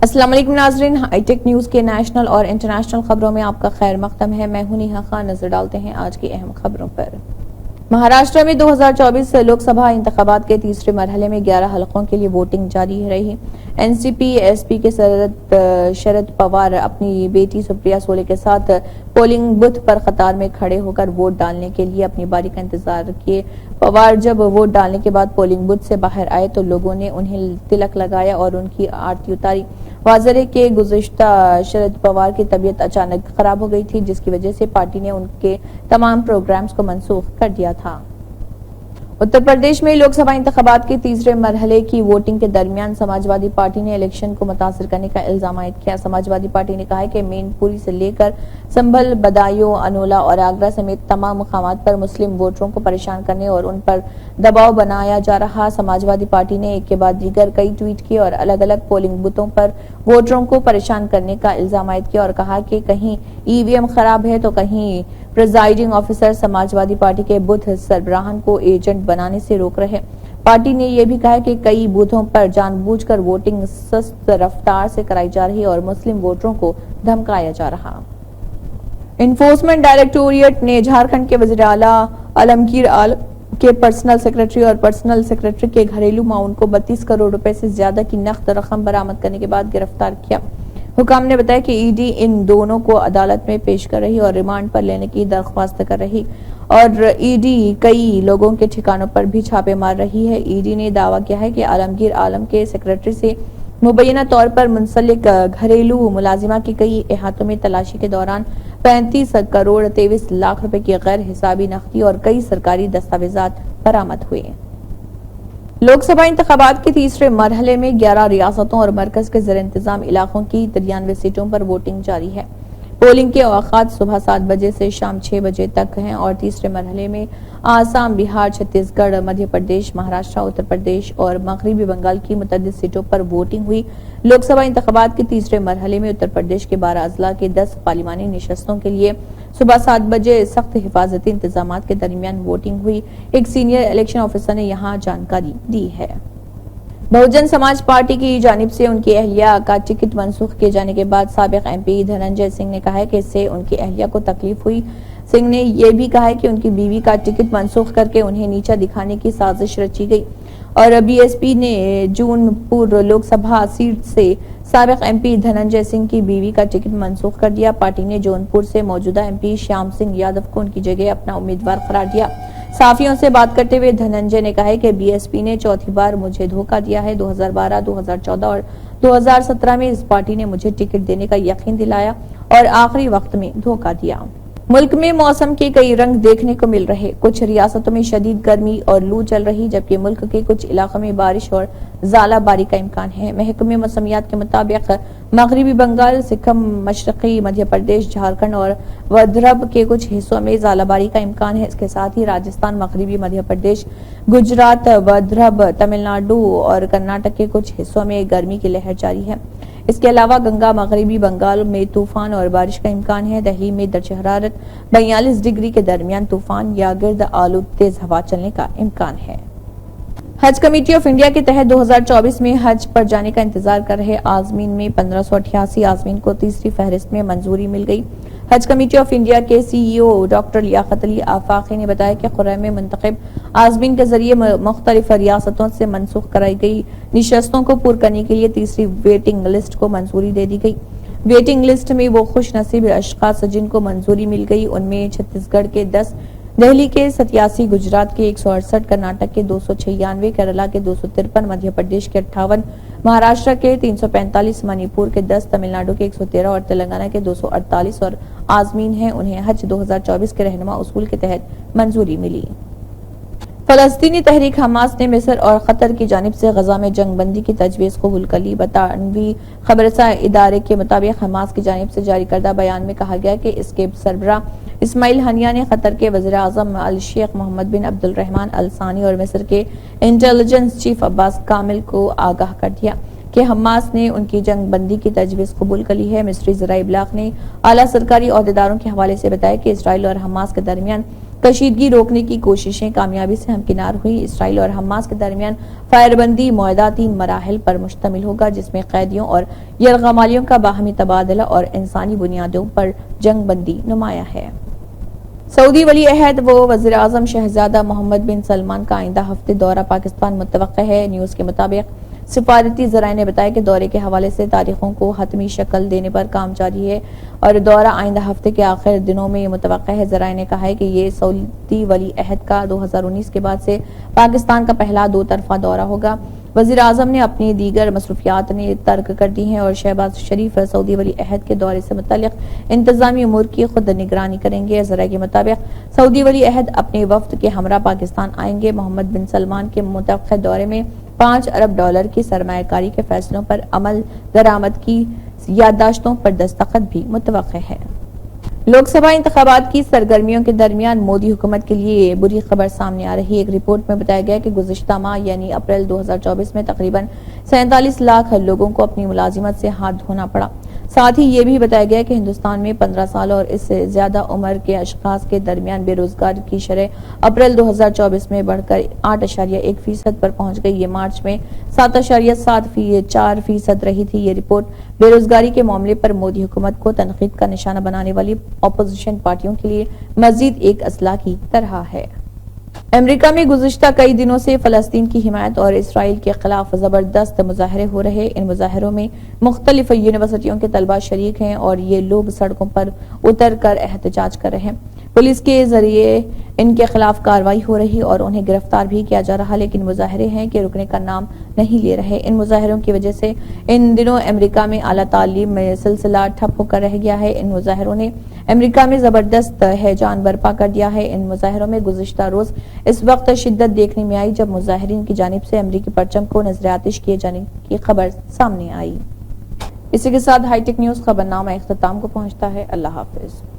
السلام علیکم ناظرین، ہائی ٹیک نیوز کے نیشنل اور انٹرنیشنل خبروں میں آپ کا خیر مقدم ہے۔ میں ہوں نیہا خان۔ نظر ڈالتے ہیں آج کی اہم خبروں پر۔ مہاراشٹر میں 2024 لوک سبھا انتخابات کے تیسرے مرحلے میں 11 حلقوں کے لیے ووٹنگ جاری رہی۔ N C P S P کے صدر شرد پوار اپنی بیٹی سپریا سولے کے ساتھ پولنگ بوتھ پر قطار میں کھڑے ہو کر ووٹ ڈالنے کے لیے اپنی باری کا انتظار کیے۔ پوار جب ووٹ ڈالنے کے بعد پولنگ بوتھ سے باہر آئے تو لوگوں نے انہیں تلک لگایا اور ان کی آرتی اتاری۔ واضح ہے کہ گزشتہ شرد پوار کی طبیعت اچانک خراب ہو گئی تھی، جس کی وجہ سے پارٹی نے ان کے تمام پروگرامز کو منسوخ کر دیا تھا۔ اتر پردیش میں لوک سبھا انتخابات کے تیسرے مرحلے کی ووٹنگ کے درمیان سماجوادی پارٹی نے الیکشن کو متاثر کرنے کا الزام عائد کیا۔ سماجوادی پارٹی نے کہا ہے کہ مین پوری سے لے کر سنبھل، بدایوں، انولا اور آگرہ سمیت تمام مقامات پر مسلم ووٹروں کو پریشان کرنے اور ان پر دباؤ بنایا جا رہا۔ سماجوادی پارٹی نے ایک کے بعد دیگر کئی ٹویٹ کیے اور الگ الگ پولنگ بوتھوں پر ووٹروں کو پریشان کرنے کا الزام عائد کیا اور کہا کہ کہیں ای وی ایم خراب ہے تو کہیں پریزائڈنگ آفیسر سماجوادی پارٹی کے بوتھ سربراہان کو ایجنٹ بنانے سے روک رہے۔ پارٹی نے یہ بھی کہا کہ کئی بوتھوں پر جان بوجھ کر ووٹنگ سست رفتار سے کرائی جا رہی اور مسلم ووٹروں کو دھمکایا جا رہا۔ انفورسمنٹ ڈائریکٹوریٹ نے جھارکھنڈ کے وزیر اعلیٰ عالمگیر عالم کے پرسنل سیکرٹری اور پرسنل سیکرٹری کے گھریلو معاون کو 32 کروڑ روپے سے زیادہ کی نقد رقم برآمد کرنے کے بعد گرفتار کیا۔ حکام نے بتایا کہ ای ڈی ان دونوں کو عدالت میں پیش کر رہی اور ریمانڈ پر لینے کی درخواست کر رہی اور ای ڈی کئی لوگوں کے ٹھکانوں پر بھی چھاپے مار رہی ہے۔ ای ڈی نے دعویٰ کیا ہے کہ عالمگیر عالم کے سیکرٹری سے مبینہ طور پر منسلک گھریلو ملازمہ کے کئی احاطوں میں تلاشی کے دوران 35 کروڑ 23 لاکھ روپے کی غیر حسابی نقدی اور کئی سرکاری دستاویزات برآمد ہوئے۔ لوک سبھا انتخابات کے تیسرے مرحلے میں 11 ریاستوں اور مرکز کے زیر انتظام علاقوں کی 93 سیٹوں پر ووٹنگ جاری ہے۔ پولنگ کے اوقات صبح 7 بجے سے شام 6 بجے تک ہیں اور تیسرے مرحلے میں آسام، بہار، چھتیس گڑھ، مدھیہ پردیش، مہاراشٹر، اتر پردیش اور مغربی بنگال کی متعدد سیٹوں پر ووٹنگ ہوئی۔ لوک سبھا انتخابات کے تیسرے مرحلے میں اتر پردیش کے 12 اضلاع کے 10 پارلیمانی نشستوں کے لیے صبح 7 بجے سخت حفاظتی انتظامات کے درمیان ووٹنگ ہوئی۔ ایک سینئر الیکشن آفیسر نے یہاں جانکاری دی ہے۔ بہوجن سماج پارٹی کی جانب سے ان کی اہلیہ کا ٹکٹ منسوخ کیے جانے کے بعد سابق ایم پی دھننجے سنگھ نے کہا ہے کہ اس سے ان کی اہلیہ کو تکلیف ہوئی۔ سنگھ نے یہ بھی کہا ہے کہ ان کی بیوی کا ٹکٹ منسوخ کر کے انہیں نیچا دکھانے کی سازش رچی گئی اور بی ایس پی نے جون پور لوک سبھا سیٹ سے سابق ایم پی دھننجے سنگھ کی بیوی کا ٹکٹ منسوخ کر دیا۔ پارٹی نے جون پور سے موجودہ ایم پی شیام سنگھ یادو کو ان کی جگہ اپنا امیدوار قرار دیا۔ صحافیوں سے بات کرتے ہوئے دھننجے نے کہا کہ بی ایس پی نے چوتھی بار مجھے دھوکہ دیا ہے۔ 2012، 2014 اور 2017 میں اس پارٹی نے مجھے ٹکٹ دینے کا یقین دلایا اور آخری وقت میں دھوکہ دیا۔ ملک میں موسم کے کئی رنگ دیکھنے کو مل رہے۔ کچھ ریاستوں میں شدید گرمی اور لو چل رہی جبکہ ملک کے کچھ علاقوں میں بارش اور ژالہ باری کا امکان ہے۔ محکمہ موسمیات کے مطابق مغربی بنگال، سکم، مشرقی مدھیہ پردیش، جھارکھنڈ اور ودربھ کے کچھ حصوں میں ژالہ باری کا امکان ہے۔ اس کے ساتھ ہی راجستھان، مغربی مدھیہ پردیش، گجرات، ودربھ، تمل ناڈو اور کرناٹک کے کچھ حصوں میں گرمی کی لہر جاری ہے۔ اس کے علاوہ گنگا، مغربی بنگال میں طوفان اور بارش کا امکان ہے۔ دہلی میں درجہ حرارت 42 ڈگری کے درمیان طوفان یا گرد آلود تیز ہوا چلنے کا امکان ہے۔ حج کمیٹی آف انڈیا کے تحت 2024 میں حج پر جانے کا انتظار کر رہے عازمین میں 1588 عازمین کو تیسری فہرست میں منظوری مل گئی۔ حج کمیٹی آف انڈیا کے سی ای او ڈاکٹر لیاقت علی آفاقی نے بتایا کہ قرعہ میں منتخب عازمین کے ذریعے مختلف ریاستوں سے منسوخ کرائی گئی نشستوں کو پُر کرنے کے لیے تیسری ویٹنگ لسٹ کو منظوری دے دی گئی۔ ویٹنگ لسٹ میں وہ خوش نصیب اشخاص جن کو منظوری مل گئی ان میں چھتیس گڑھ کے 10، دہلی کے 87، گجرات کے 168، کرناٹک کے 296، کیرالہ کے 253، مدھیہ پردیش کے 58، مہاراشٹر کے 345، منی پور کے 10، تمل ناڈو کے 113 اور تلنگانہ کے 248 اور عازمین ہیں انہیں حج 2024 کے رہنما اصول کے تحت منظوری ملی۔ فلسطینی تحریک حماس نے مصر اور قطر کی جانب سے غزہ میں جنگ بندی کی تجویز قبول کر لی۔ برطانوی خبررساں ادارے کے مطابق حماس کی جانب سے جاری کردہ بیان میں کہا گیا کہ اس کے سربراہ اسماعیل ہنیہ نے قطر کے وزیر اعظم الشیخ محمد بن عبد الرحمن ال ثانی اور مصر کے انٹیلیجنس چیف عباس کامل کو آگاہ کر دیا کہ حماس نے ان کی جنگ بندی کی تجویز قبول کر لی ہے۔ مصری ذرائع ابلاغ نے اعلیٰ سرکاری عہدیداروں کے حوالے سے بتایا کہ اسرائیل اور حماس کے درمیان کشیدگی روکنے کی کوششیں کامیابی سے ہمکنار ہوئی۔ اسرائیل اور حماس کے درمیان فائر بندی معاہدہ 3 مراحل پر مشتمل ہوگا، جس میں قیدیوں اور یرغمالیوں کا باہمی تبادلہ اور انسانی بنیادوں پر جنگ بندی نمایاں ہے۔ سعودی ولی عہد و وزیر اعظم شہزادہ محمد بن سلمان کا آئندہ ہفتے دورہ پاکستان متوقع ہے۔ نیوز کے مطابق سفارتی ذرائع نے بتایا کہ دورے کے حوالے سے تاریخوں کو حتمی شکل دینے پر کام جاری ہے اور دورہ آئندہ ہفتے کے آخر دنوں میں متوقع ہے۔ ذرائع نے کہا ہے کہ یہ سعودی ولی عہد کا 2019 کے بعد سے پاکستان کا پہلا 2 طرفہ دورہ ہوگا۔ وزیر اعظم نے اپنی دیگر مصروفیات ترک کر دی ہیں اور شہباز شریف سعودی ولی عہد کے دورے سے متعلق انتظامی امور کی خود نگرانی کریں گے۔ ذرائع کے مطابق سعودی ولی عہد اپنے وفد کے ہمراہ پاکستان آئیں گے۔ محمد بن سلمان کے متوقع دورے میں $5 ارب کی سرمایہ کاری کے فیصلوں پر عمل درآمد کی یادداشتوں پر دستخط بھی متوقع ہے۔ لوک سبھا انتخابات کی سرگرمیوں کے درمیان مودی حکومت کے لیے بری خبر سامنے آ رہی ہے۔ ایک رپورٹ میں بتایا گیا کہ گزشتہ ماہ یعنی اپریل 2024 میں تقریباً 47 لاکھ لوگوں کو اپنی ملازمت سے ہاتھ دھونا پڑا۔ ساتھ ہی یہ بھی بتایا گیا کہ ہندوستان میں 15 سال اور اس سے زیادہ عمر کے اشخاص کے درمیان بے روزگاری کی شرح اپریل 2024 میں بڑھ کر 8.1% پر پہنچ گئی۔ یہ مارچ میں 7.4% رہی تھی۔ یہ رپورٹ بے روزگاری کے معاملے پر مودی حکومت کو تنقید کا نشانہ بنانے والی اپوزیشن پارٹیوں کے لیے مزید ایک اسلحہ کی طرح ہے۔ امریکہ میں گزشتہ کئی دنوں سے فلسطین کی حمایت اور اسرائیل کے خلاف زبردست مظاہرے ہو رہے۔ ان مظاہروں میں مختلف یونیورسٹیوں کے طلبہ شریک ہیں اور یہ لوگ سڑکوں پر اتر کر احتجاج کر رہے ہیں۔ پولیس کے ذریعے ان کے خلاف کارروائی ہو رہی اور انہیں گرفتار بھی کیا جا رہا، لیکن مظاہرے ہیں کہ رکنے کا نام نہیں لے رہے۔ ان مظاہروں کی وجہ سے ان دنوں امریکہ میں اعلیٰ تعلیم میں سلسلہ ٹھپ ہو کر رہ گیا ہے۔ ان مظاہروں نے امریکہ میں زبردست ہیجان برپا کر دیا ہے۔ ان مظاہروں میں گزشتہ روز اس وقت شدت دیکھنے میں آئی جب مظاہرین کی جانب سے امریکی پرچم کو نذر آتش کیے جانے کی خبر سامنے آئی۔ اسی کے ساتھ ہائی ٹیک نیوز خبرنامہ اختتام کو پہنچتا ہے۔ اللہ حافظ۔